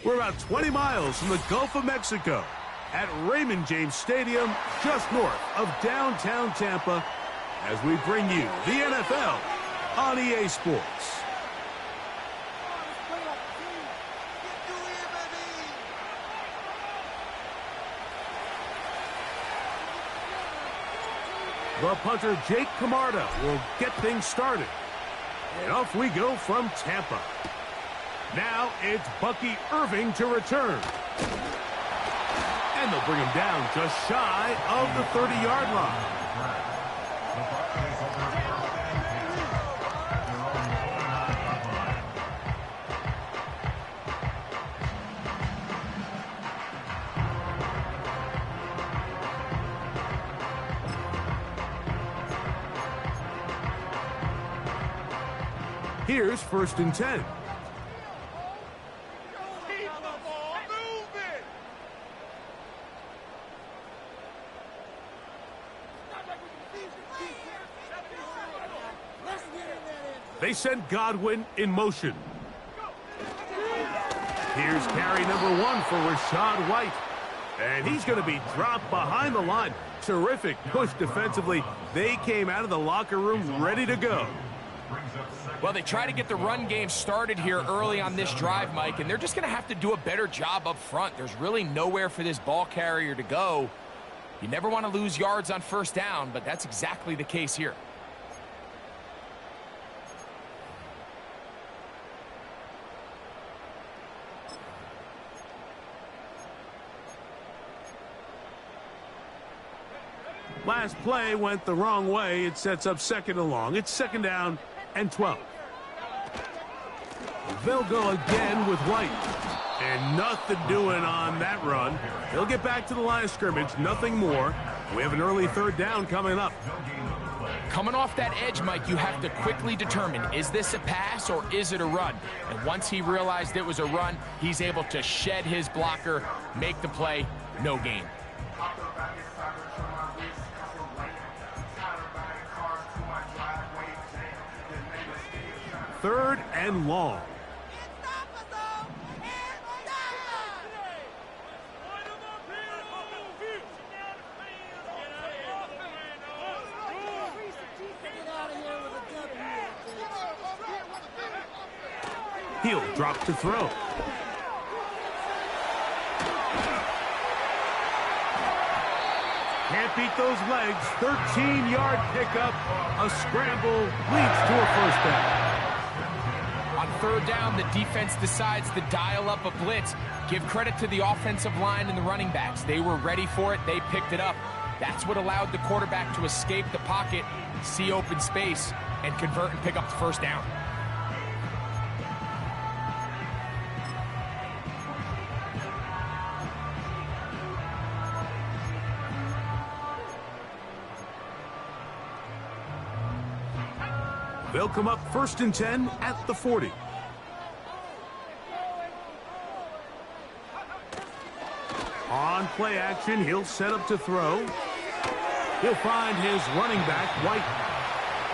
We're about 20 miles from the Gulf of Mexico at Raymond James Stadium, just north of downtown Tampa, as we bring you the NFL on EA Sports. The punter, Jake Camarda, will get things started. And off we go from Tampa. Now it's Bucky Irving to return. And they'll bring him down just shy of the 30-yard line. Here's 1st and 10. They send Godwin in motion. Here's carry number 1 for Rashad White. And he's going to be dropped behind the line. Terrific push defensively. They came out of the locker room ready to go. Well, they try to get the run game started here early on this drive, Mike, and they're just going to have to do a better job up front. There's really nowhere for this ball carrier to go. You never want to lose yards on 1st down, but that's exactly the case here. Last play went the wrong way. It sets up 2nd and long. It's 2nd down and 12. They'll go again with White. And nothing doing on that run. They'll get back to the line of scrimmage. Nothing more. We have an early 3rd down coming up. Coming off that edge, Mike, you have to quickly determine, is this a pass or is it a run? And once he realized it was a run, he's able to shed his blocker, make the play, no gain. Third and long. He'll drop to throw. Can't beat those legs. 13-yard pickup. A scramble leads to a 1st down. On 3rd down, the defense decides to dial up a blitz. Give credit to the offensive line and the running backs. They were ready for it. They picked it up. That's what allowed the quarterback to escape the pocket, see open space, and convert and pick up the 1st down. They'll come up 1st and 10 at the 40. On play action, he'll set up to throw. He'll find his running back, White.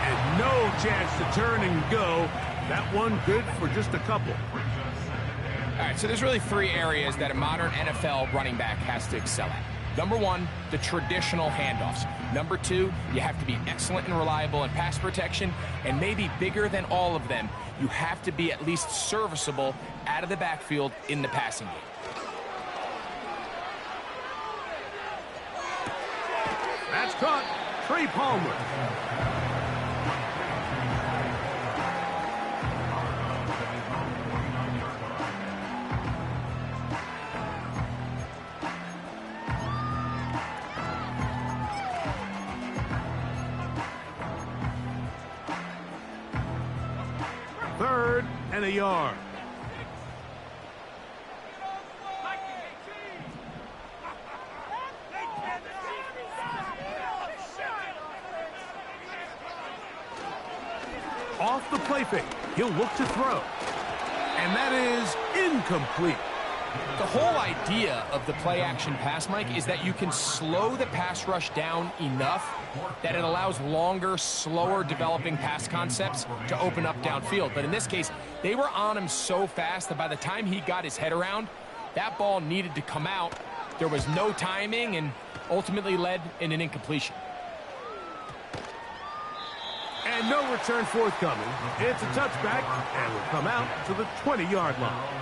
And no chance to turn and go. That one good for just a couple. All right, so there's really 3 areas that a modern NFL running back has to excel at. Number 1, the traditional handoffs. Number 2, you have to be excellent and reliable in pass protection. And maybe bigger than all of them, you have to be at least serviceable out of the backfield in the passing game. That's caught. Trey Palmer. Third and a yard. Off the play fake, he'll look to throw. And that is incomplete. The whole idea of the play-action pass, Mike, is that you can slow the pass rush down enough that it allows longer, slower developing pass concepts to open up downfield. But in this case, they were on him so fast that by the time he got his head around, that ball needed to come out. There was no timing and ultimately led in an incompletion. And no return forthcoming. It's a touchback and will come out to the 20-yard line.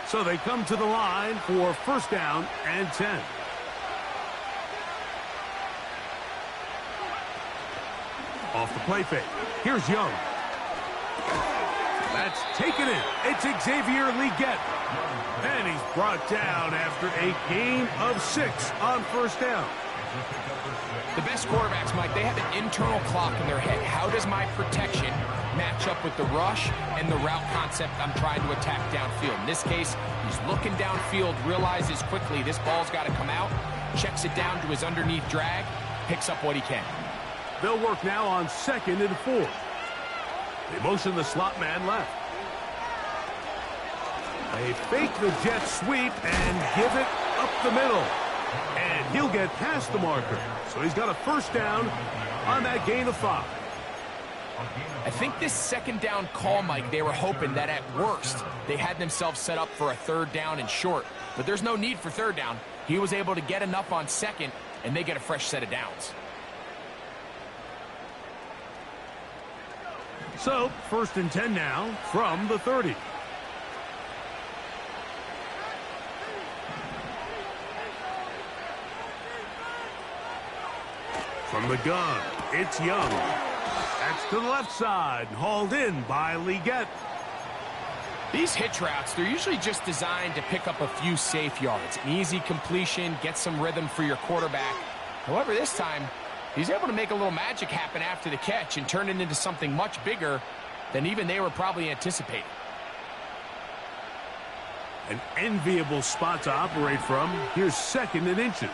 So they come to the line for first down and 10. Off the play fake. Here's Young. That's taken in. It's Xavier Leggett. And he's brought down after a gain of 6 on first down. The best quarterbacks, Mike, they have an internal clock in their head. How does my protection match up with the rush and the route concept I'm trying to attack downfield? In this case, he's looking downfield, realizes quickly this ball's got to come out, checks it down to his underneath drag, picks up what he can. They'll work now on 2nd and 4. They motion the slot man left. They fake the jet sweep and give it up the middle. And he'll get past the marker. So he's got a first down on that gain of 5. I think this second down call, Mike, they were hoping that at worst they had themselves set up for a third down and short. But there's no need for third down. He was able to get enough on second, and they get a fresh set of downs. So, 1st and 10 now from the 30. From the gun, it's Young. That's to the left side, hauled in by Leggett. These hitch routes, they're usually just designed to pick up a few safe yards. An easy completion, get some rhythm for your quarterback. However, this time, he's able to make a little magic happen after the catch and turn it into something much bigger than even they were probably anticipating. An enviable spot to operate from. Here's 2nd and inches.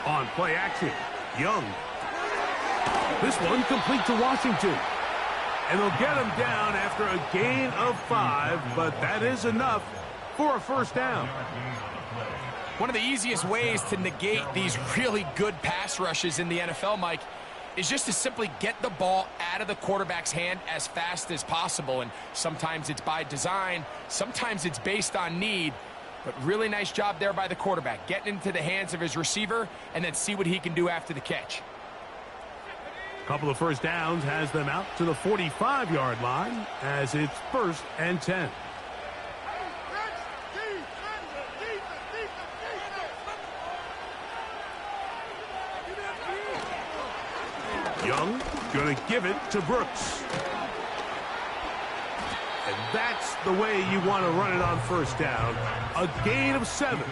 On play action, Young. This one complete to Washington. And they'll get him down after a gain of 5, but that is enough for a first down. One of the easiest ways to negate these really good pass rushes in the NFL, Mike, is just to simply get the ball out of the quarterback's hand as fast as possible. And sometimes it's by design, sometimes it's based on need. But really nice job there by the quarterback, getting into the hands of his receiver and then see what he can do after the catch. Couple of first downs has them out to the 45-yard line as it's 1st and 10. Young going to give it to Brooks. And that's the way you want to run it on first down. A gain of 7.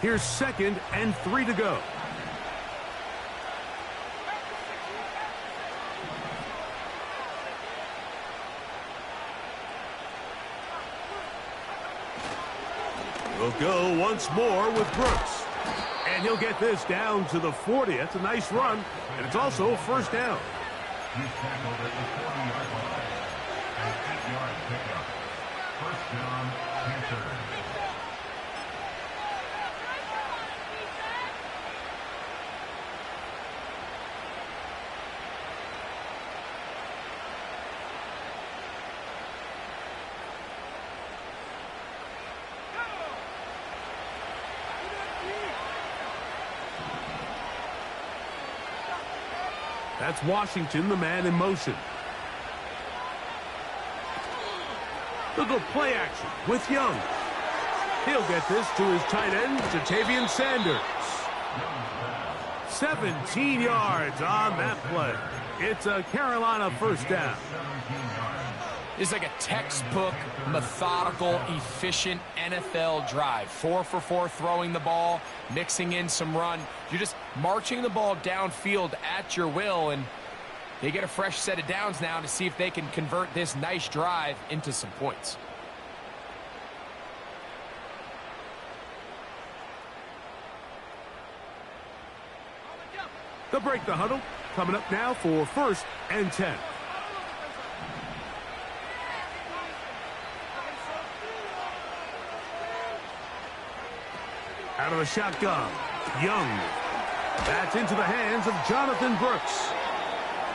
Here's 2nd and 3 to go. We'll go once more with Brooks. And he'll get this down to the 40. That's a nice run, and it's also first down. He's tackled at the 40-yard line. An 8-yard pickup. First down, Panthers. That's Washington, the man in motion. They'll go play action with Young. He'll get this to his tight end, Jatavian Sanders. 17 yards on that play. It's a Carolina first down. It's like a textbook, methodical, efficient NFL drive. 4 for 4 throwing the ball, mixing in some run. You're just marching the ball downfield at your will, and they get a fresh set of downs now to see if they can convert this nice drive into some points. They'll break the huddle. Coming up now for 1st and 10. Out of the shotgun, Young. That's into the hands of Jonathan Brooks.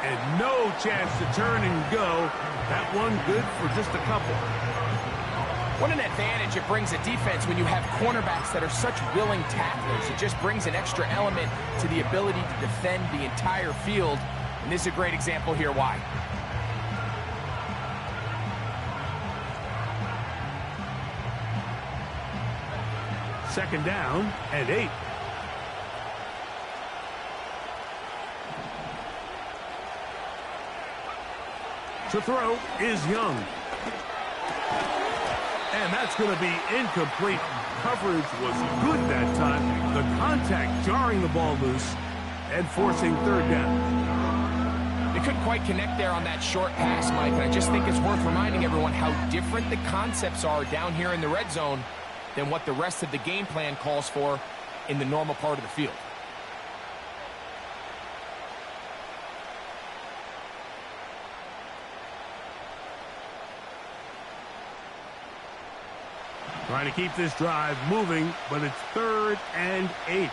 And no chance to turn and go. That one good for just a couple. What an advantage it brings a defense when you have cornerbacks that are such willing tacklers. It just brings an extra element to the ability to defend the entire field. And this is a great example here why. Second down and 8. To throw is Young. And that's going to be incomplete. Coverage was good that time. The contact jarring the ball loose and forcing 3rd down. They couldn't quite connect there on that short pass, Mike, and I just think it's worth reminding everyone how different the concepts are down here in the red zone than what the rest of the game plan calls for in the normal part of the field. Trying to keep this drive moving, but it's 3rd and 8.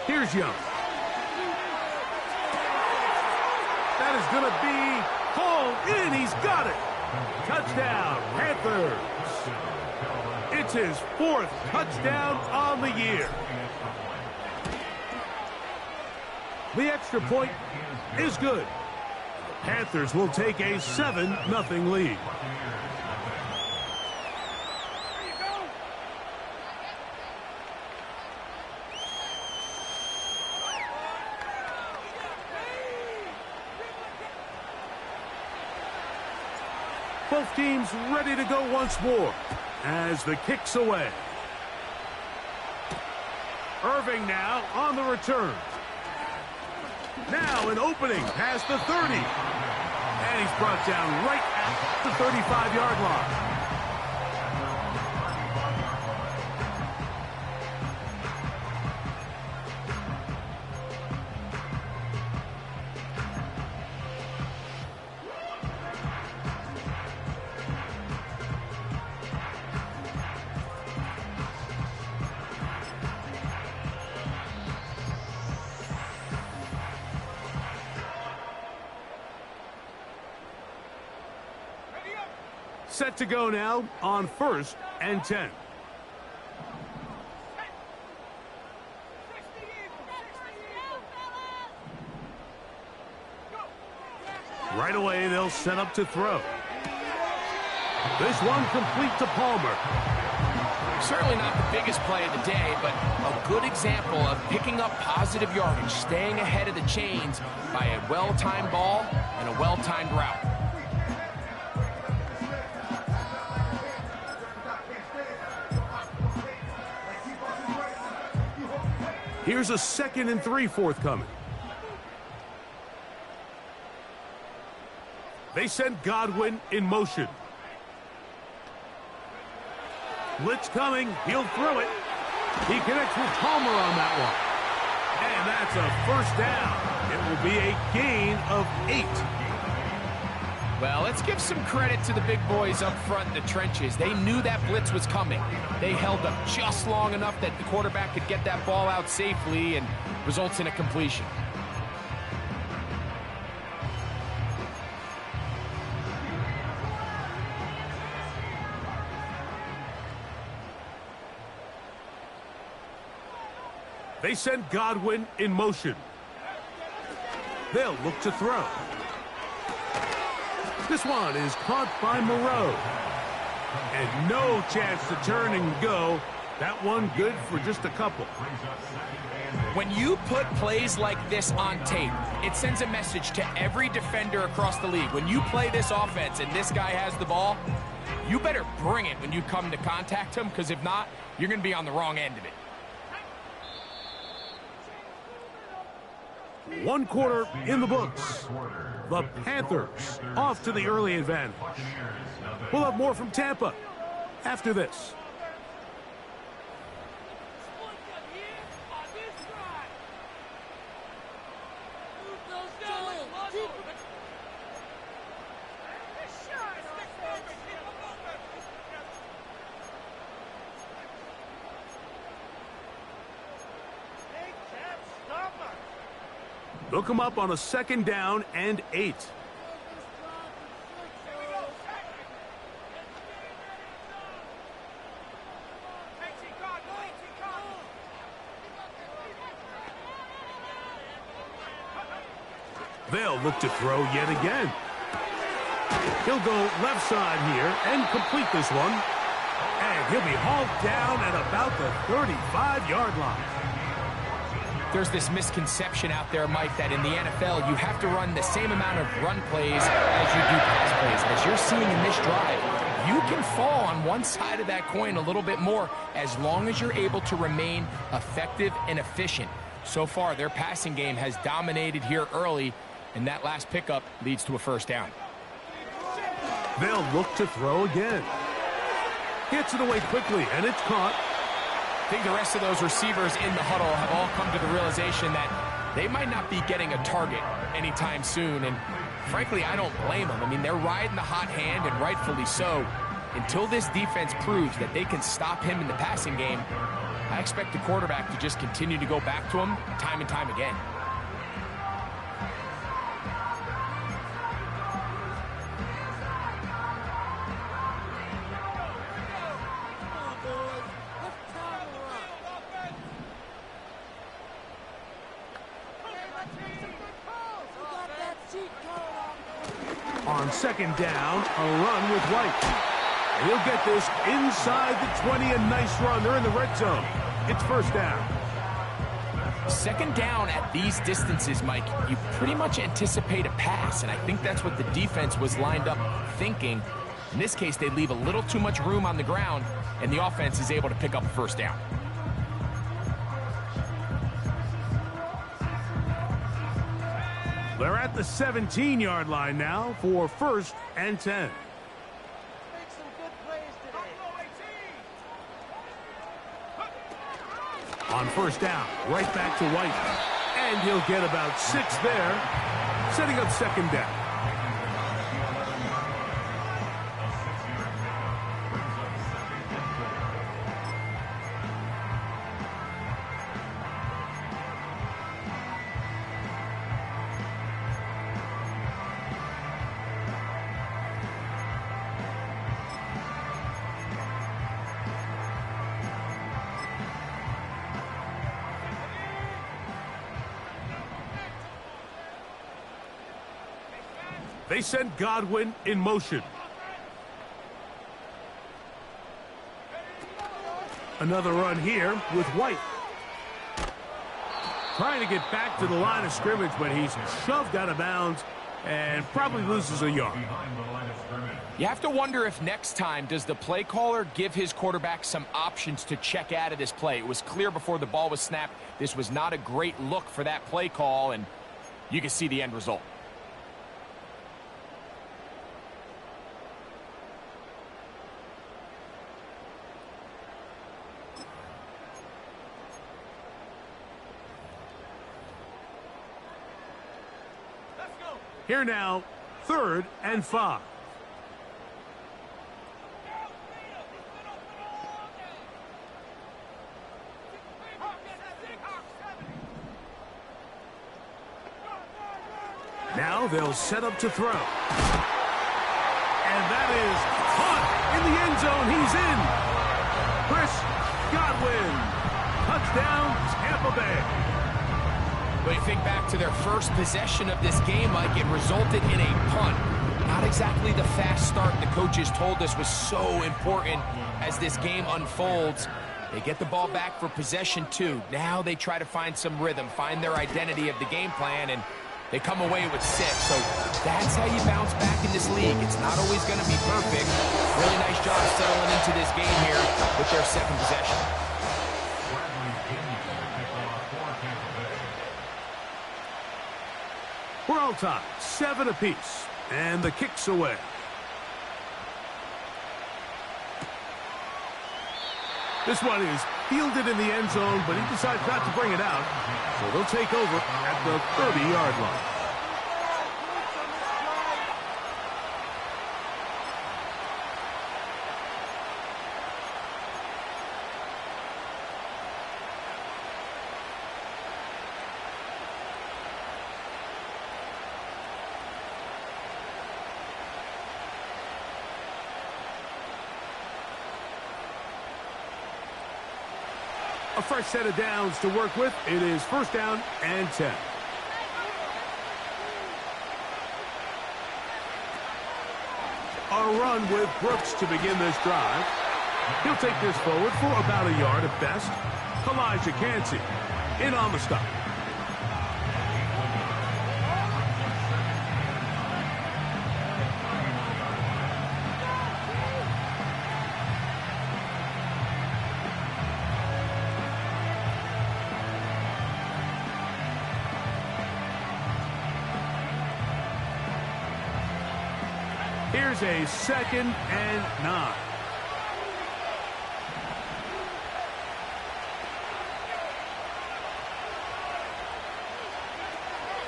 Here's Young. That is going to be hauled in. He's got it. Touchdown, Panthers. It's his 4th touchdown on the year. The extra point is good. The Panthers will take a 7-0 lead. Both teams ready to go once more as the kick's away. Irving now on the return. Now an opening past the 30. And he's brought down right at the 35-yard line. Set to go now on 1st and 10. Right away, they'll set up to throw. This one complete to Palmer. Certainly not the biggest play of the day, but a good example of picking up positive yardage, staying ahead of the chains by a well-timed ball and a well-timed route. Here's a 2nd and 3 forthcoming. They send Godwin in motion. Blitz coming. He'll throw it. He connects with Palmer on that one. And that's a 1st down. It will be a gain of 8. Well, let's give some credit to the big boys up front in the trenches. They knew that blitz was coming. They held up just long enough that the quarterback could get that ball out safely and results in a completion. They send Godwin in motion. They'll look to throw. This one is caught by Moreau. And no chance to turn and go. That one good for just a couple. When you put plays like this on tape, it sends a message to every defender across the league. When you play this offense and this guy has the ball, you better bring it when you come to contact him, because if not, you're going to be on the wrong end of it. 1 quarter in the books. The Panthers off to the early advantage. We'll have more from Tampa after this. They'll come up on a 2nd down and 8. They'll look to throw yet again. He'll go left side here and complete this one. And he'll be hauled down at about the 35-yard line. There's this misconception out there, Mike, that in the NFL you have to run the same amount of run plays as you do pass plays. As you're seeing in this drive, you can fall on one side of that coin a little bit more as long as you're able to remain effective and efficient. So far, their passing game has dominated here early, and that last pickup leads to a 1st down. They'll look to throw again. Gets it away quickly, and it's caught. I think the rest of those receivers in the huddle have all come to the realization that they might not be getting a target anytime soon, and frankly, I don't blame them. I mean, they're riding the hot hand, and rightfully so. Until this defense proves that they can stop him in the passing game, I expect the quarterback to just continue to go back to him time and time again. On 2nd down, a run with White. And he'll get this inside the 20, a nice run. They're in the red zone. It's 1st down. 2nd down at these distances, Mike, you pretty much anticipate a pass, and I think that's what the defense was lined up thinking. In this case, they leave a little too much room on the ground, and the offense is able to pick up a 1st down. They're at the 17-yard line now for 1st and 10. On 1st down, right back to White. And he'll get about 6 there, setting up 2nd down. They send Godwin in motion. Another run here with White. Trying to get back to the line of scrimmage, but he's shoved out of bounds and probably loses a yard. You have to wonder if next time does the play caller give his quarterback some options to check out of this play. It was clear before the ball was snapped this was not a great look for that play call, and you can see the end result. Here now, 3rd and 5. Now they'll set up to throw. And that is caught in the end zone. He's in. Chris Godwin. Touchdown, Tampa Bay. But you think back to their first possession of this game, Mike, it resulted in a punt. Not exactly the fast start the coaches told us was so important as this game unfolds. They get the ball back for possession 2. Now they try to find some rhythm, find their identity of the game plan, and they come away with 6. So that's how you bounce back in this league. It's not always going to be perfect. Really nice job settling into this game here with their second possession. We're all tied, 7 apiece, and the kick's away. This one is fielded in the end zone, but he decides not to bring it out. So they'll take over at the 30-yard line. A fresh set of downs to work with. It is first down and 10. A run with Brooks to begin this drive. He'll take this forward for about a yard at best. Elijah Cansey in on the stop. Here's a 2nd and 9.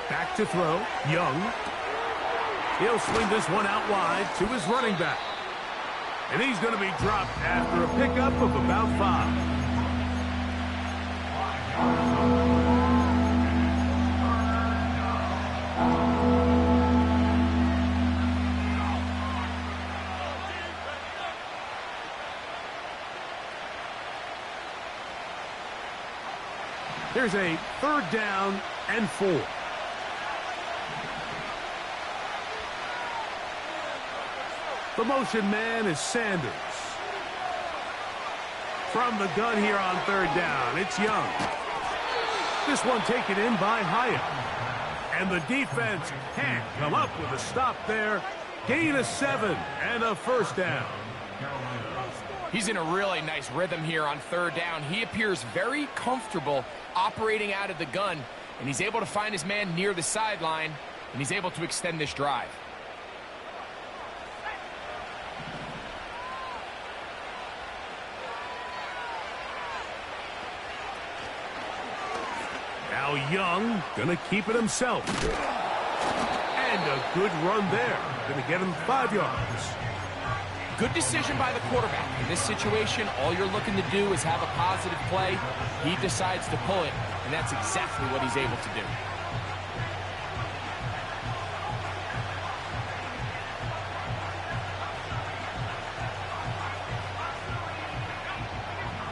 Back to throw. Young. He'll swing this one out wide to his running back. And he's going to be dropped after a pickup of about 5. Here's a 3rd down and 4. The motion man is Sanders. From the gun here on 3rd down, it's Young. This one taken in by Hyatt. And the defense can't come up with a stop there. Gain of 7 and a first down. He's in a really nice rhythm here on 3rd down. He appears very comfortable operating out of the gun, and he's able to find his man near the sideline, and he's able to extend this drive. Now Young gonna keep it himself. And a good run there. Gonna get him 5 yards. Good decision by the quarterback. In this situation, all you're looking to do is have a positive play. He decides to pull it, and that's exactly what he's able to do.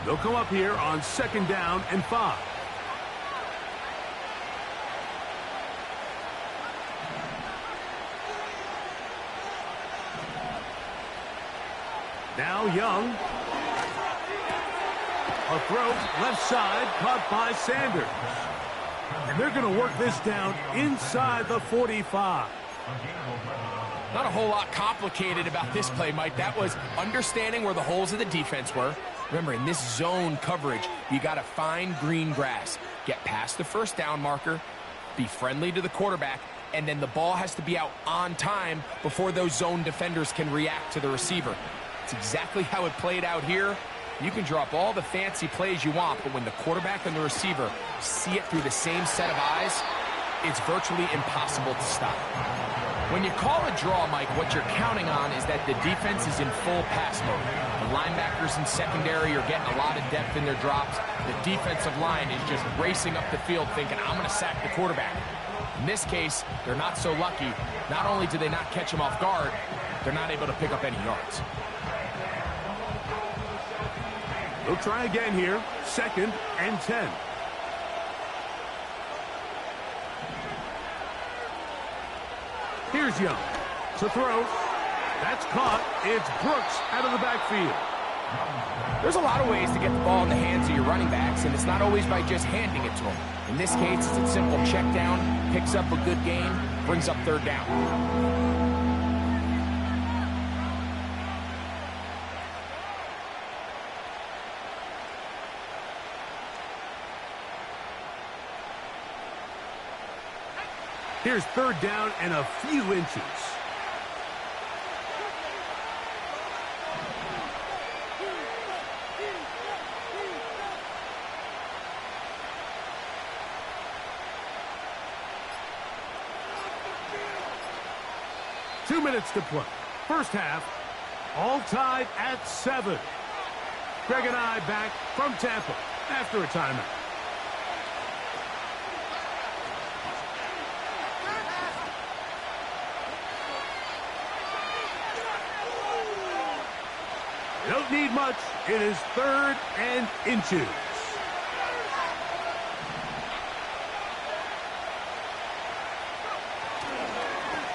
They'll come up here on 2nd down and 5. Now Young. A throw left side caught by Sanders. And they're going to work this down inside the 45. Not a whole lot complicated about this play, Mike. That was understanding where the holes of the defense were. Remember, in this zone coverage, you got to find green grass. Get past the first down marker, be friendly to the quarterback, and then the ball has to be out on time before those zone defenders can react to the receiver. It's exactly how it played out here. You can drop all the fancy plays you want, but when the quarterback and the receiver see it through the same set of eyes, it's virtually impossible to stop. When you call a draw, Mike, what you're counting on is that the defense is in full pass mode. The linebackers in secondary are getting a lot of depth in their drops. The defensive line is just racing up the field thinking, I'm going to sack the quarterback. In this case, they're not so lucky. Not only do they not catch him off guard, they're not able to pick up any yards. He'll try again here. 2nd and 10. Here's Young to throw. That's caught. It's Brooks out of the backfield. There's a lot of ways to get the ball in the hands of your running backs, and it's not always by just handing it to them. In this case, it's a simple check down, picks up a good gain, brings up 3rd down. Here's 3rd down and a few inches. Two minutes to play. First half, all tied at 7. Greg and I back from Tampa after a timeout. Don't need much. It is 3rd and inches.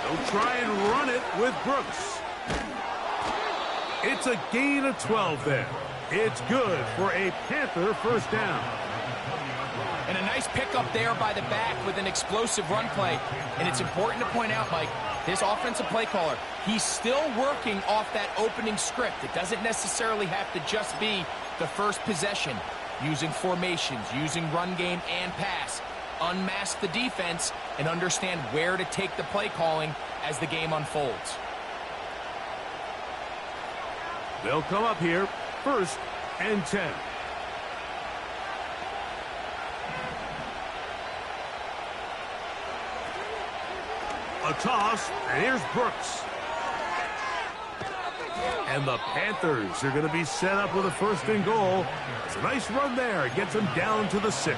They'll try and run it with Brooks. It's a gain of 12 there. It's good for a Panther 1st down. And a nice pickup there by the back with an explosive run play. And it's important to point out, Mike, this offensive play caller, he's still working off that opening script. It doesn't necessarily have to just be the first possession. Using formations, using run game and pass. Unmask the defense and understand where to take the play calling as the game unfolds. They'll come up here. 1st and 10. A toss, and here's Brooks. And the Panthers are going to be set up with a 1st and goal. It's a nice run there. It gets them down to the 6.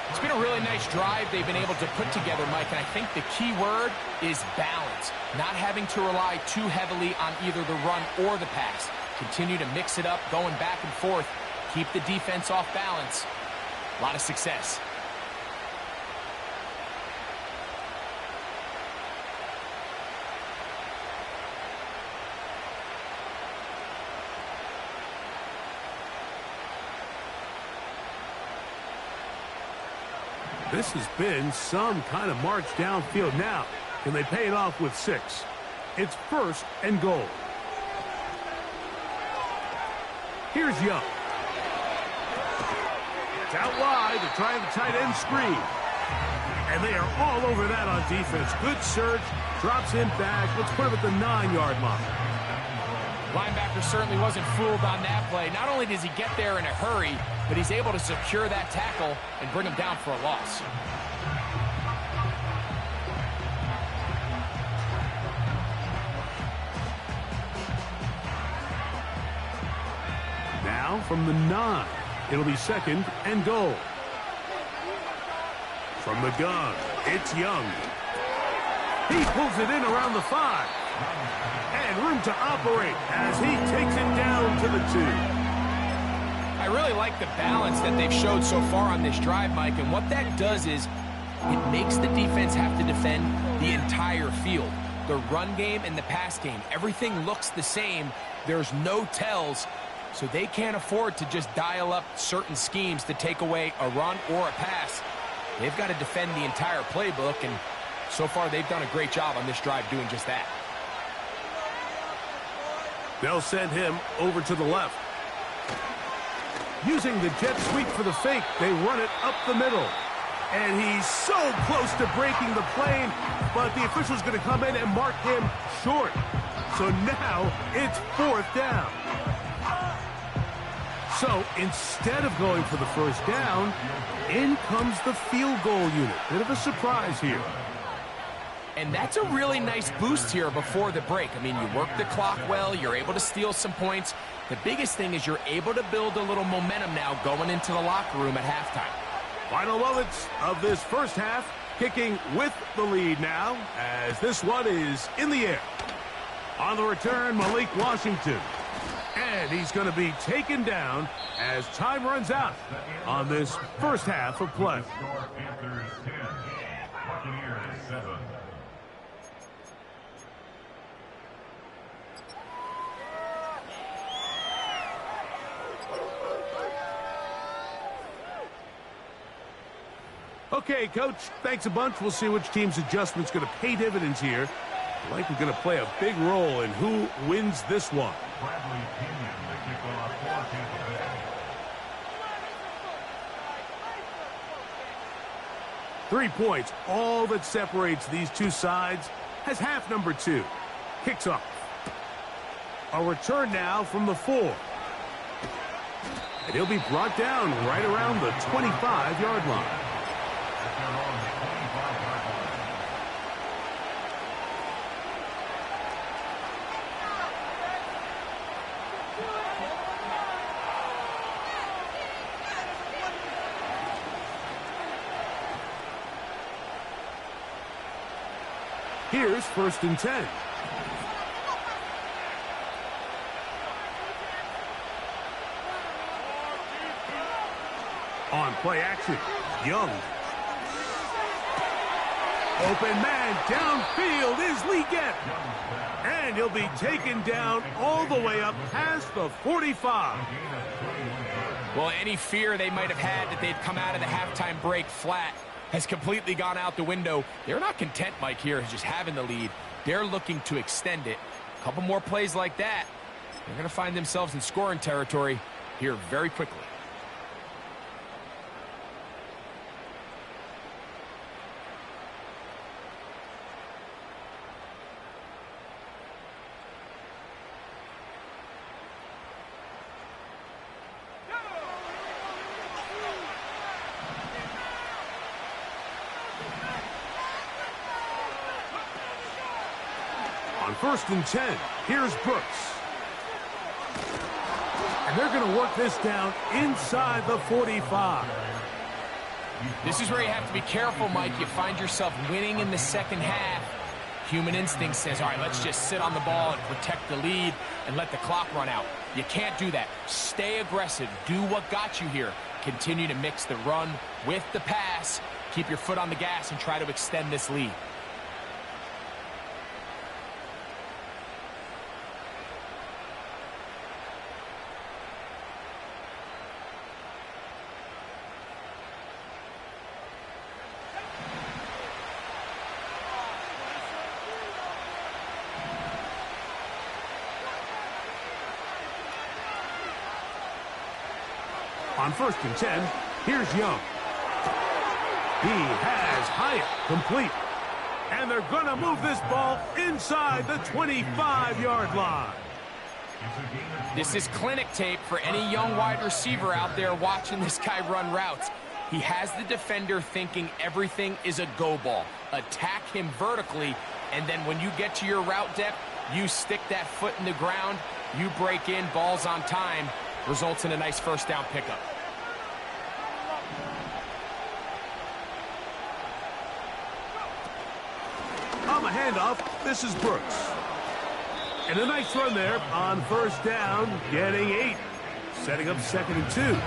It's been a really nice drive they've been able to put together, Mike, and I think the key word is balance. Not having to rely too heavily on either the run or the pass. Continue to mix it up, going back and forth. Keep the defense off balance. A lot of success. This has been some kind of march downfield now. Can they pay it off with 6? It's 1st and goal. Here's Young. It's out wide to try the tight end screen. And they are all over that on defense. Good search. Drops him back. Let's put him at the 9-yard line. Linebacker certainly wasn't fooled on that play. Not only does he get there in a hurry, but he's able to secure that tackle and bring him down for a loss. Now from the 9, it'll be 2nd and goal. From the gun, it's Young. He pulls it in around the 5. And room to operate as he takes it down to the 2. I really like the balance that they've showed so far on this drive, Mike, and what that does is it makes the defense have to defend the entire field. The run game and the pass game, everything looks the same. There's no tells, so they can't afford to just dial up certain schemes to take away a run or a pass. They've got to defend the entire playbook, and so far they've done a great job on this drive doing just that. They'll send him over to the left. Using the jet sweep for the fake, they run it up the middle. And he's so close to breaking the plane, but the official's going to come in and mark him short. So now it's 4th down. So instead of going for the 1st down, in comes the field goal unit. Bit of a surprise here. And that's a really nice boost here before the break. I mean, you work the clock well, you're able to steal some points. The biggest thing is you're able to build a little momentum now going into the locker room at halftime. Final moments of this first half, kicking with the lead now, as this one is in the air. On the return, Malik Washington. And he's going to be taken down as time runs out on this first half of play. Score Panthers 10, Buccaneers 7. Okay, Coach, thanks a bunch. We'll see which team's adjustment's going to pay dividends here. I like we're going to play a big role in who wins this one. Bradley Pinion, the kickoff for Tampa Bay. 3 points, all that separates these two sides, has half number 2. Kicks off. A return now from the 4. And he'll be brought down right around the 25-yard line. They're on the 25-yard line. Here's 1st and 10. On play action, Young. Open man downfield is Leggett. And he'll be taken down all the way up past the 45. Well, any fear they might have had that they'd come out of the halftime break flat has completely gone out the window. They're not content, Mike, here, just having the lead. They're looking to extend it. A couple more plays like that, they're going to find themselves in scoring territory here very quickly. On 1st and 10, here's Brooks. And they're going to work this down inside the 45. This is where you have to be careful, Mike. You find yourself winning in the second half. Human instinct says, all right, let's just sit on the ball and protect the lead and let the clock run out. You can't do that. Stay aggressive. Do what got you here. Continue to mix the run with the pass. Keep your foot on the gas and try to extend this lead. On 1st and 10, here's Young. He has Hyatt complete. And they're going to move this ball inside the 25-yard line. This is clinic tape for any young wide receiver out there watching this guy run routes. He has the defender thinking everything is a go ball. Attack him vertically, and then when you get to your route depth, you stick that foot in the ground, you break in, balls on time, results in a nice first down pickup. On the handoff, this is Brooks. And a nice run there on 1st down, getting 8. Setting up 2nd and 2.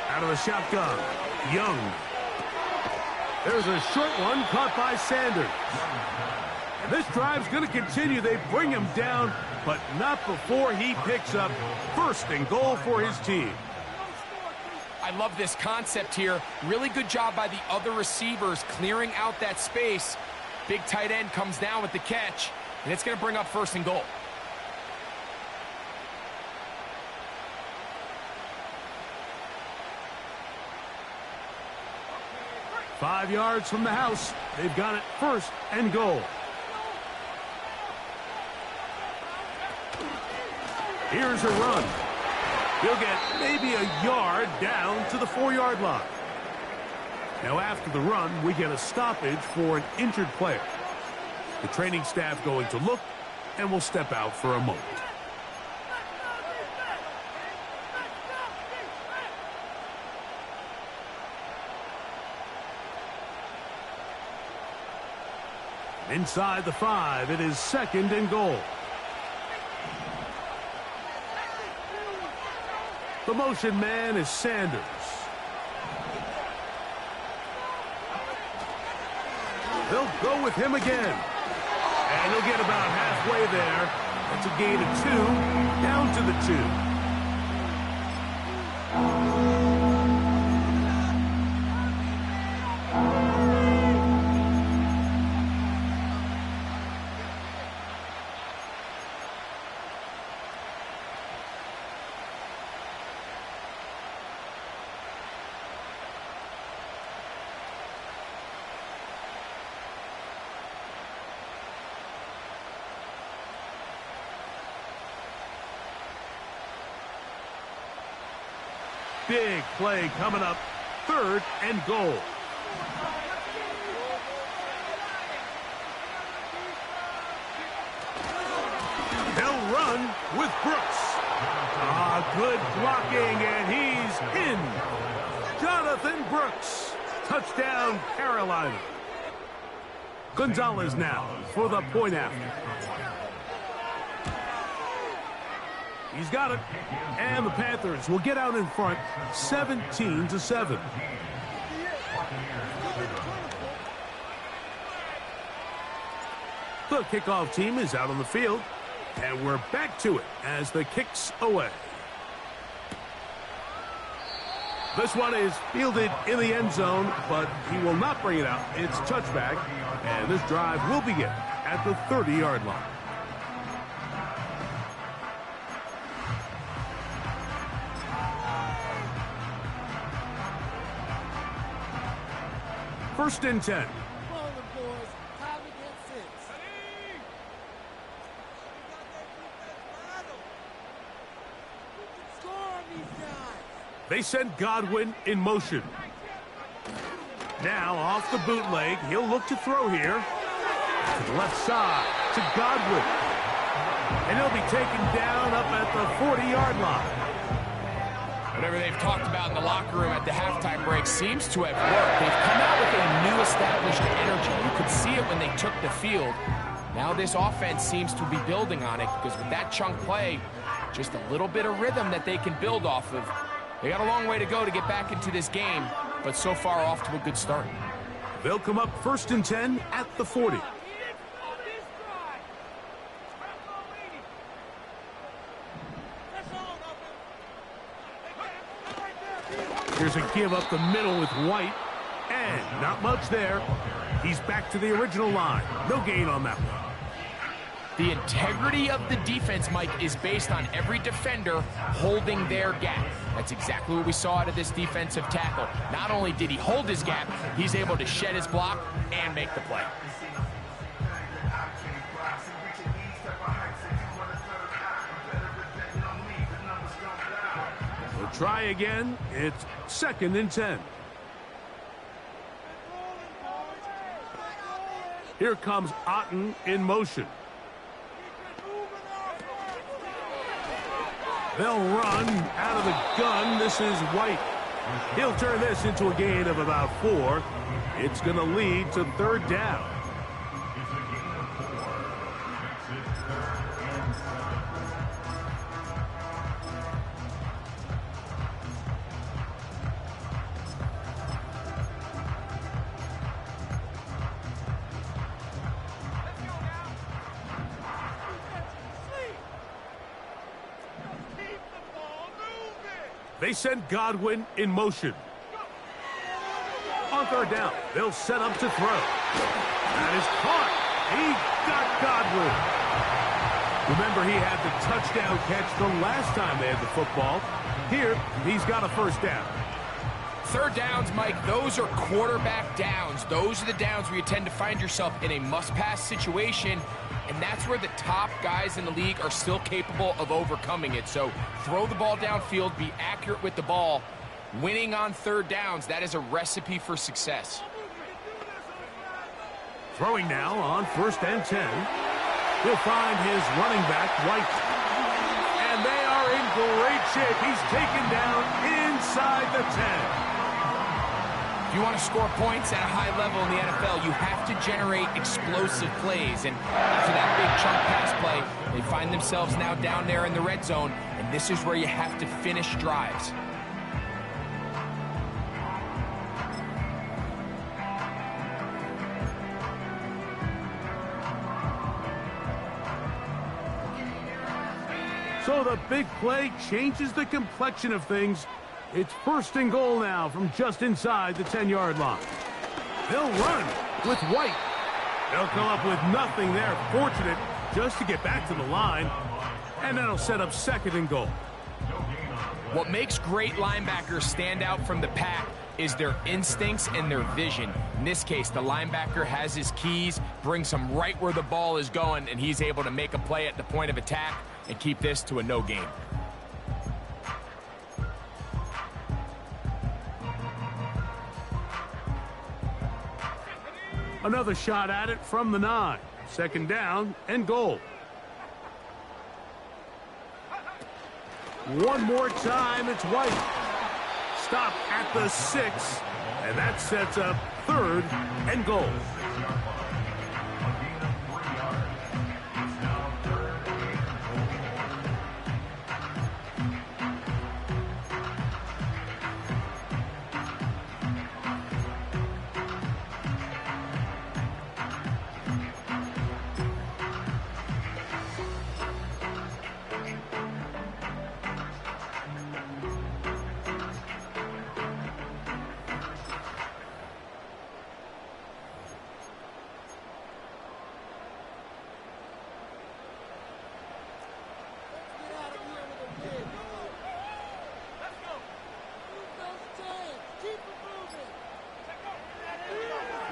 Out of the shotgun, Young. There's a short one caught by Sanders. And this drive's going to continue. They bring him down, but not before he picks up 1st and goal for his team. I love this concept here. Really good job by the other receivers clearing out that space. Big tight end comes down with the catch, and it's going to bring up 1st and goal. Five yards from the house. They've got it 1st and goal. Here's a run. He'll get maybe a yard down to the 4-yard line. Now after the run, we get a stoppage for an injured player. The training staff going to look and will step out for a moment. Inside the 5, it is 2nd and goal. The motion man is Sanders. They'll go with him again. And he'll get about halfway there. That's a gain of 2, down to the 2. Big play coming up, 3rd and goal. They'll run with Brooks. Good blocking, and he's in. Jonathan Brooks. Touchdown, Carolina. Gonzalez now for the point after. He's got it, and the Panthers will get out in front, 17-7. The kickoff team is out on the field, and we're back to it as the kick's away. This one is fielded in the end zone, but he will not bring it out. It's touchback, and this drive will begin at the 30-yard line. First and 10. They send Godwin in motion. Now off the bootleg, he'll look to throw here. To the left side, to Godwin. And he'll be taken down up at the 40-yard line. Whatever they've talked about in the locker room at the halftime break seems to have worked. They've come out with a new established energy. You could see it when they took the field. Now this offense seems to be building on it because with that chunk play, just a little bit of rhythm that they can build off of. They got a long way to go to get back into this game, but so far off to a good start. They'll come up first and 10 at the 40. Here's a give up the middle with White, and not much there. He's back to the original line. No gain on that one. The integrity of the defense, Mike, is based on every defender holding their gap. That's exactly what we saw out of this defensive tackle. Not only did he hold his gap, he's able to shed his block and make the play. We'll try again. It's 2nd and 10. Here comes Otten in motion. They'll run out of the gun. This is White. He'll turn this into a gain of about 4. It's going to lead to 3rd down. They send Godwin in motion. On 3rd down, they'll set up to throw. That is caught. He got Godwin. Remember, he had the touchdown catch the last time they had the football. Here, he's got a 1st down. 3rd downs, Mike, those are quarterback downs. Those are the downs where you tend to find yourself in a must-pass situation, and that's where the top guys in the league are still capable of overcoming it. So throw the ball downfield, be accurate with the ball, Winning on third downs, that is a recipe for success. Throwing now on 1st and 10. He'll find his running back, White. And they are in great shape. He's taken down inside the 10. If you want to score points at a high level in the NFL, you have to generate explosive plays. And after that big chunk pass play, they find themselves now down there in the red zone. And this is where you have to finish drives. So the big play changes the complexion of things. It's 1st and goal now from just inside the 10-yard line. They'll run with White. They'll come up with nothing there. Fortunate just to get back to the line. And that'll set up 2nd and goal. What makes great linebackers stand out from the pack is their instincts and their vision. In this case, the linebacker has his keys, brings him right where the ball is going, and he's able to make a play at the point of attack and keep this to a no gain. Another shot at it from the 9. 2nd down and goal. One more time, it's White. Stop at the 6, and that sets up 3rd and goal.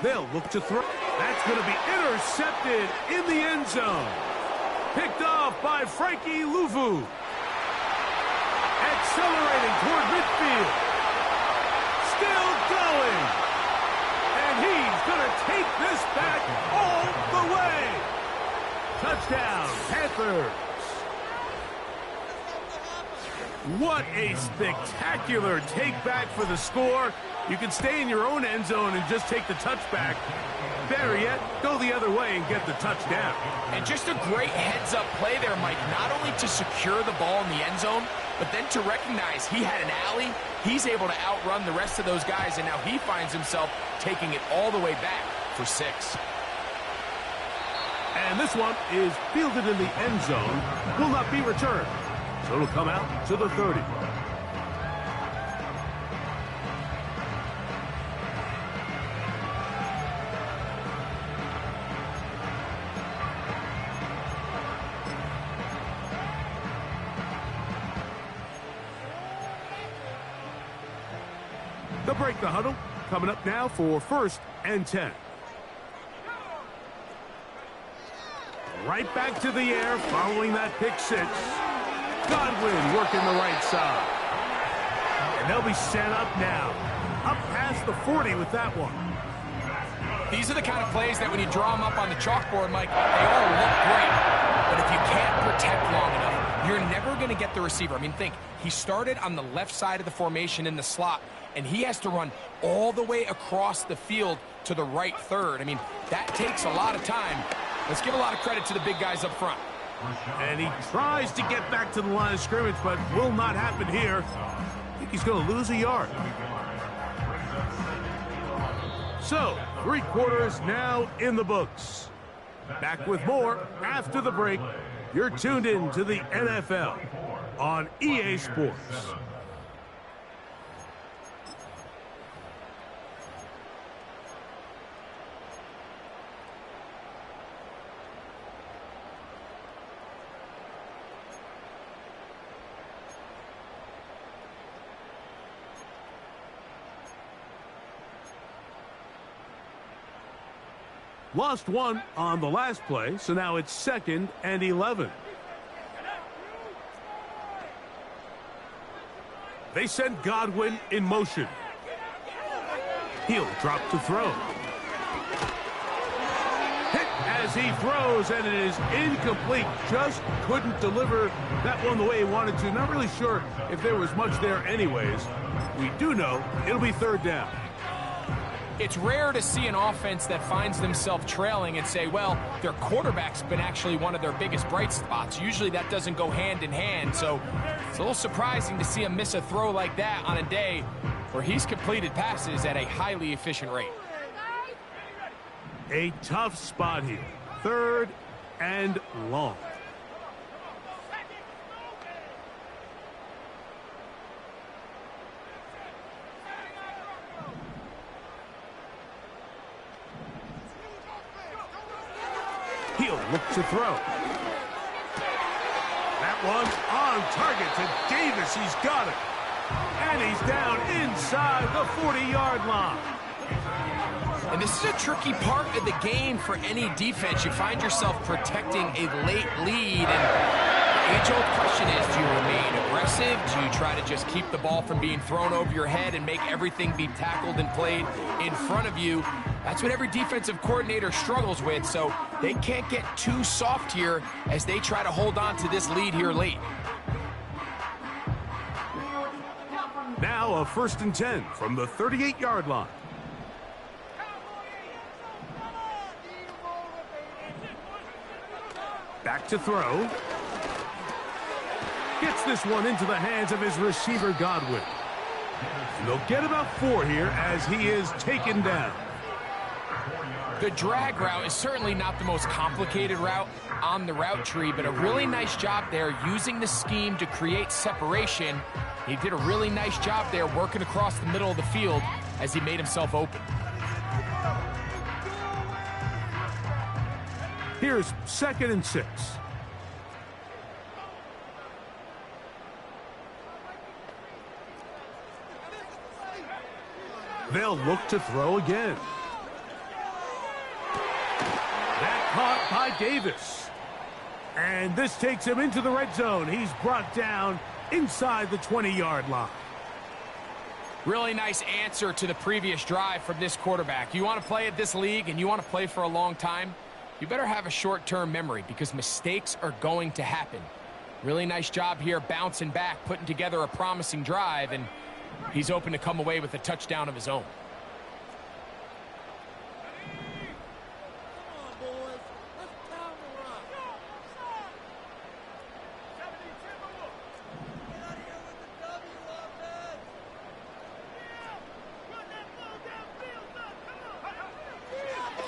They'll look to throw. That's going to be intercepted in the end zone. Picked off by Frankie Luvu. Accelerating toward midfield. Still going. And he's going to take this back all the way. Touchdown, Panthers. What a spectacular take back for the score. You can stay in your own end zone and just take the touchback. Better yet, go the other way and get the touchdown. And just a great heads-up play there, Mike, not only to secure the ball in the end zone, but then to recognize he had an alley. He's able to outrun the rest of those guys, and now he finds himself taking it all the way back for 6. And this one is fielded in the end zone. Will not be returned. So it'll come out to the 30. They'll break the huddle. Coming up now for 1st and 10. Right back to the air following that pick 6. Godwin working the right side. And they'll be set up now. Up past the 40 with that one. These are the kind of plays that when you draw them up on the chalkboard, Mike, they all look great. But if you can't protect long enough, you're never going to get the receiver. I mean, think, he started on the left side of the formation in the slot, and he has to run all the way across the field to the right third. I mean, that takes a lot of time. Let's give a lot of credit to the big guys up front. And he tries to get back to the line of scrimmage, but will not happen here. I think he's going to lose a yard. So, 3 quarters now in the books. Back with more after the break. You're tuned in to the NFL on EA Sports. Lost one on the last play, so now it's 2nd and 11. They send Godwin in motion. He'll drop to throw. Hit as he throws, and it is incomplete. Just couldn't deliver that one the way he wanted to. Not really sure if there was much there anyways. We do know it'll be third down. It's rare to see an offense that finds themselves trailing and say, well, their quarterback's been actually one of their biggest bright spots. Usually that doesn't go hand in hand, so it's a little surprising to see him miss a throw like that on a day where he's completed passes at a highly efficient rate. A tough spot here. Third and long. He'll look to throw. That one's on target to Davis. He's got it. And he's down inside the 40-yard line. And this is a tricky part of the game for any defense. You find yourself protecting a late lead, and the age-old question is, do you remain aggressive? Do you try to just keep the ball from being thrown over your head and make everything be tackled and played in front of you? That's what every defensive coordinator struggles with, so they can't get too soft here as they try to hold on to this lead here late. Now a 1st and 10 from the 38-yard line. Back to throw. Gets this one into the hands of his receiver, Godwin. And they'll get about 4 here as he is taken down. The drag route is certainly not the most complicated route on the route tree, but a really nice job there using the scheme to create separation. He did a really nice job there working across the middle of the field as he made himself open. Here's 2nd and 6. They'll look to throw again. That caught by Davis. And this takes him into the red zone. He's brought down inside the 20-yard line. Really nice answer to the previous drive from this quarterback. You want to play at this league and you want to play for a long time, you better have a short-term memory because mistakes are going to happen. Really nice job here bouncing back, putting together a promising drive, and he's open to come away with a touchdown of his own.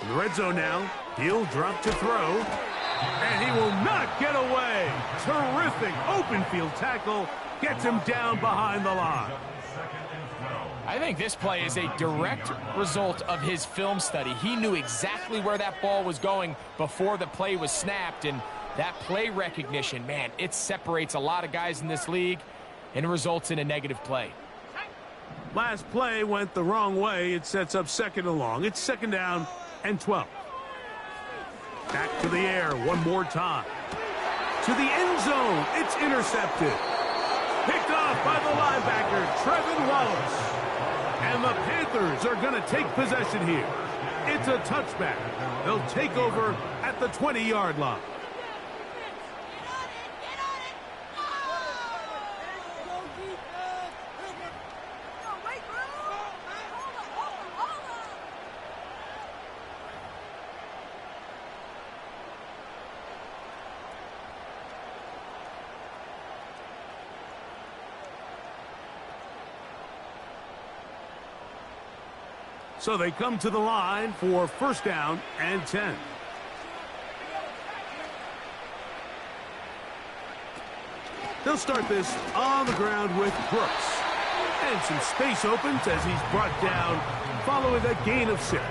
In the red zone now, he'll drop to throw, and he will not get away. Terrific open field tackle, gets him down behind the line. I think this play is a direct result of his film study. He knew exactly where that ball was going before the play was snapped, and that play recognition, man, it separates a lot of guys in this league and results in a negative play. Last play went the wrong way. It sets up 2nd and long. It's 2nd down and 12. Back to the air one more time. To the end zone. It's intercepted. Picked off by the linebacker, Trevin Wallace. And the Panthers are going to take possession here. It's a touchback. They'll take over at the 20-yard line. So they come to the line for 1st down and 10. They'll start this on the ground with Brooks. And some space opens as he's brought down following a gain of 6.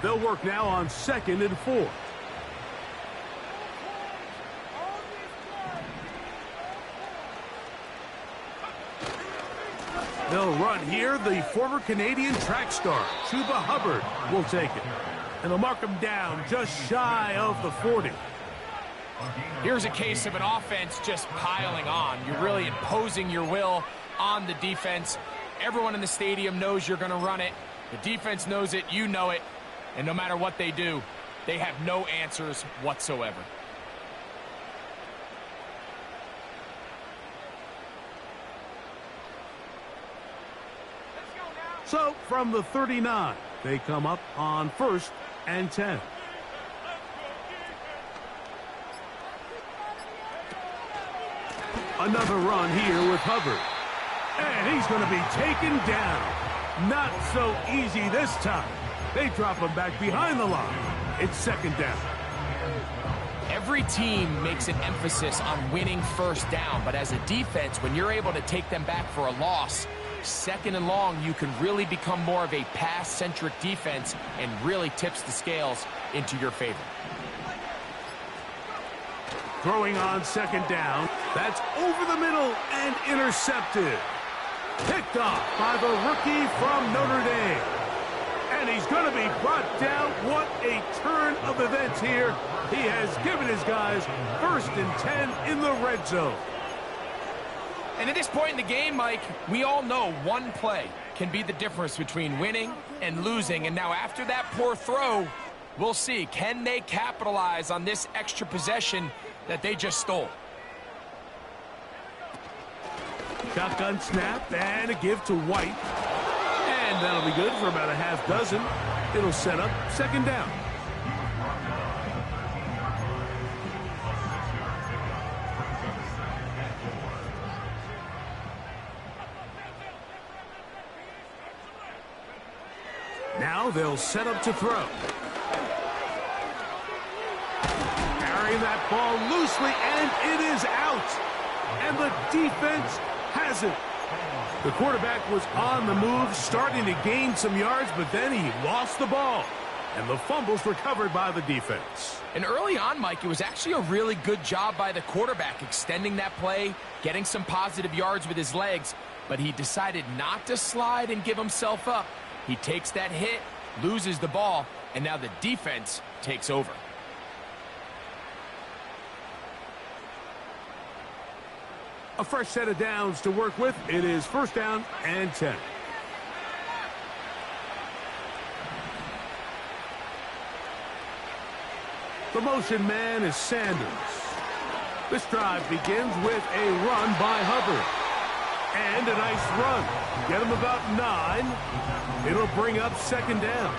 They'll work now on 2nd and 4. They'll run here. The former Canadian track star, Chuba Hubbard, will take it. And they'll mark him down just shy of the 40. Here's a case of an offense just piling on. You're really imposing your will on the defense. Everyone in the stadium knows you're going to run it. The defense knows it. You know it. And no matter what they do, they have no answers whatsoever. So, from the 39, they come up on 1st and 10. Another run here with Hubbard. And he's going to be taken down. Not so easy this time. They drop him back behind the line. It's 2nd down. Every team makes an emphasis on winning 1st down, but as a defense, when you're able to take them back for a loss, 2nd and long, you can really become more of a pass-centric defense and really tips the scales into your favor. Throwing on 2nd down. That's over the middle and intercepted. Picked off by the rookie from Notre Dame. And he's going to be brought down. What a turn of events here. He has given his guys 1st and 10 in the red zone. And at this point in the game, Mike, we all know one play can be the difference between winning and losing. And now after that poor throw, we'll see. Can they capitalize on this extra possession that they just stole? Shotgun snap and a give to White. And that'll be good for about a half dozen. It'll set up 2nd down. Now they'll set up to throw. Carrying that ball loosely, and it is out. And the defense has it. The quarterback was on the move, starting to gain some yards, but then he lost the ball. And the fumble's recovered by the defense. And early on, Mike, it was actually a really good job by the quarterback, extending that play, getting some positive yards with his legs, but he decided not to slide and give himself up. He takes that hit, loses the ball, and now the defense takes over. A fresh set of downs to work with. It is 1st down and 10. The motion man is Sanders. This drive begins with a run by Hubbard. And a nice run. Get him about 9. It'll bring up 2nd down.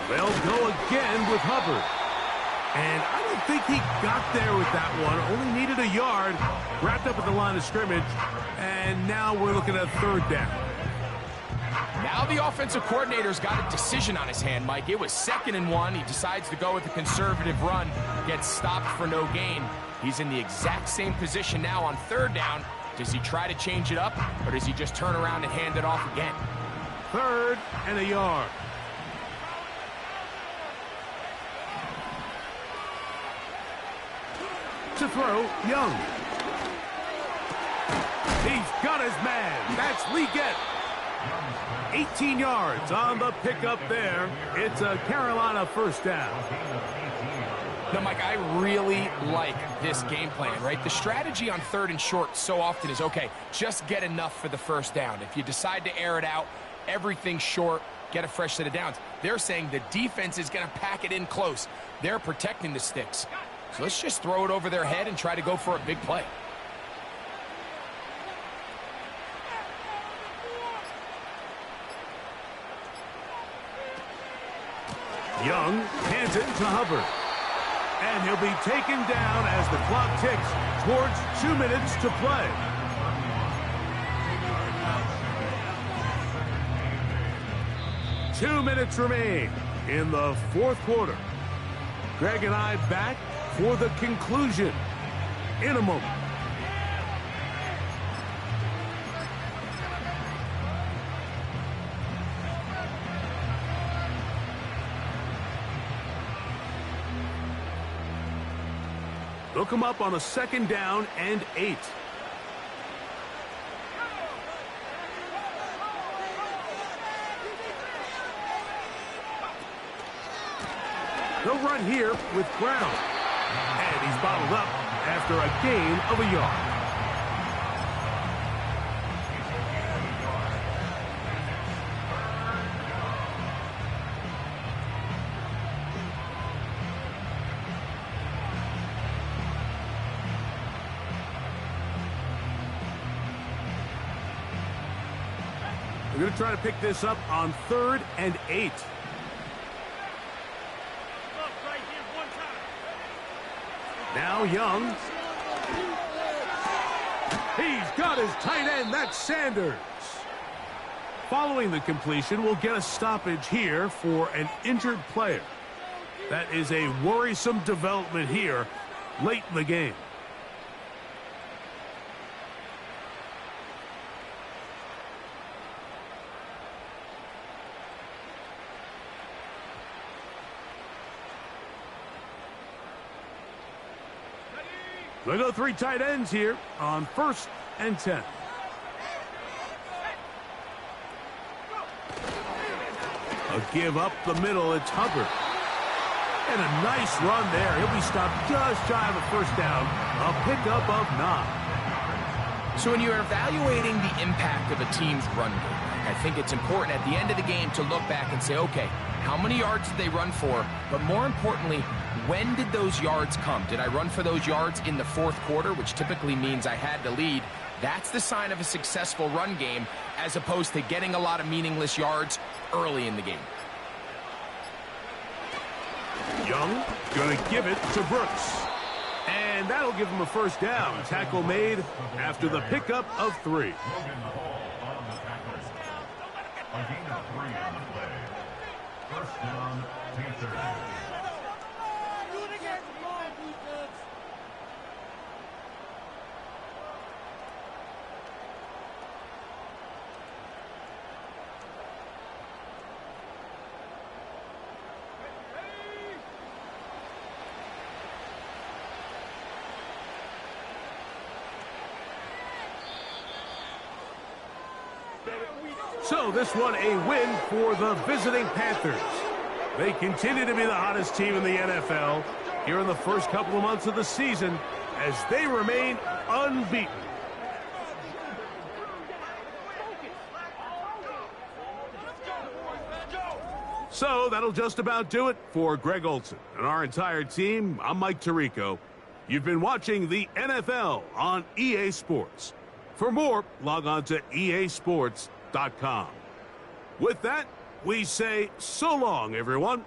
They'll go again with Hubbard. And I don't think he got there with that one. Only needed a yard. Wrapped up at the line of scrimmage. And now we're looking at 3rd down. Now the offensive coordinator's got a decision on his hand, Mike. It was 2nd and 1. He decides to go with a conservative run. Gets stopped for no gain. He's in the exact same position now on 3rd down. Does he try to change it up, or does he just turn around and hand it off again? 3rd and a yard. To throw, Young. He's got his man. That's Leggett. 18 yards on the pickup there. It's a Carolina 1st down. Now, Mike, I really like this game plan, right? The strategy on 3rd and short so often is, okay, just get enough for the 1st down. If you decide to air it out, everything short, get a fresh set of downs. They're saying the defense is going to pack it in close. They're protecting the sticks. So let's just throw it over their head and try to go for a big play. Young hands it to Hubbard. And he'll be taken down as the clock ticks towards 2 minutes to play. Two minutes remain in the fourth quarter. Greg and I back for the conclusion in a moment. They'll come up on a 2nd down and 8. They'll run here with Brown. And he's bottled up after a gain of a yard. We're going to try to pick this up on 3rd and 8. Now Young. He's got his tight end. That's Sanders. Following the completion, we'll get a stoppage here for an injured player. That is a worrisome development here late in the game. They go 3 tight ends here on 1st and 10. A give up the middle. It's Hubbard. And a nice run there. He'll be stopped just shy of a 1st down. A pickup of 9. So when you're evaluating the impact of a team's run game, I think it's important at the end of the game to look back and say, okay, how many yards did they run for? But more importantly, when did those yards come? Did I run for those yards in the 4th quarter, which typically means I had to lead? That's the sign of a successful run game, as opposed to getting a lot of meaningless yards early in the game. Young going to give it to Brooks. And that'll give him a 1st down. Tackle made after the pickup of 3. A gain of 3 on the play. 1st down, Panthers. So this one a win for the visiting Panthers. They continue to be the hottest team in the NFL here in the first couple of months of the season as they remain unbeaten. So that'll just about do it for Greg Olson and our entire team. I'm Mike Tirico. You've been watching the NFL on EA Sports. For more, log on to easports.com. With that, we say so long, everyone.